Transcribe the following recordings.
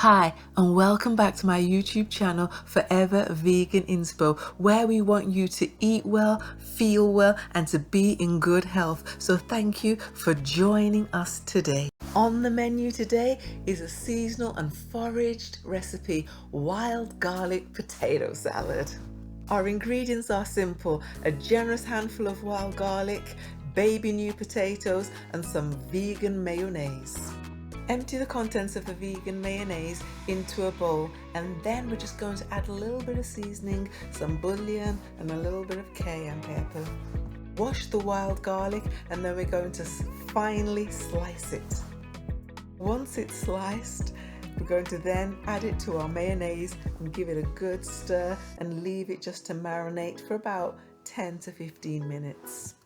Hi, and welcome back to my YouTube channel, Forever Vegan Inspo, where we want you to eat well, feel well, and to be in good health. So thank you for joining us today. On the menu today is a seasonal and foraged recipe, wild garlic potato salad. Our ingredients are simple: a generous handful of wild garlic, baby new potatoes, and some vegan mayonnaise. Empty the contents of the vegan mayonnaise into a bowl, and then we're just going to add a little bit of seasoning, some bouillon, and a little bit of cayenne pepper. Wash the wild garlic, and then we're going to finely slice it. Once it's sliced, we're going to then add it to our mayonnaise and give it a good stir and leave it just to marinate for about 10 to 15 minutes.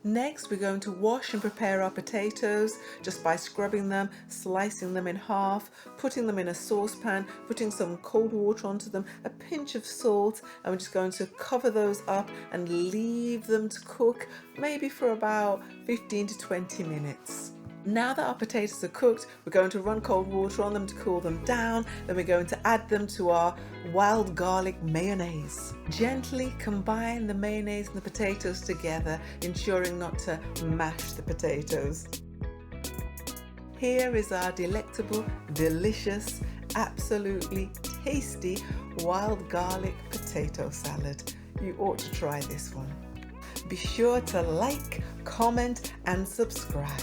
Next, we're going to wash and prepare our potatoes just by scrubbing them, slicing them in half, putting them in a saucepan, putting some cold water onto them, a pinch of salt, and we're just going to cover those up and leave them to cook maybe for about 15 to 20 minutes. Now that our potatoes are cooked, we're going to run cold water on them to cool them down. Then we're going to add them to our wild garlic mayonnaise. Gently combine the mayonnaise and the potatoes together, ensuring not to mash the potatoes. Here is our delectable, delicious, absolutely tasty wild garlic potato salad. You ought to try this one. Be sure to like, comment, and subscribe.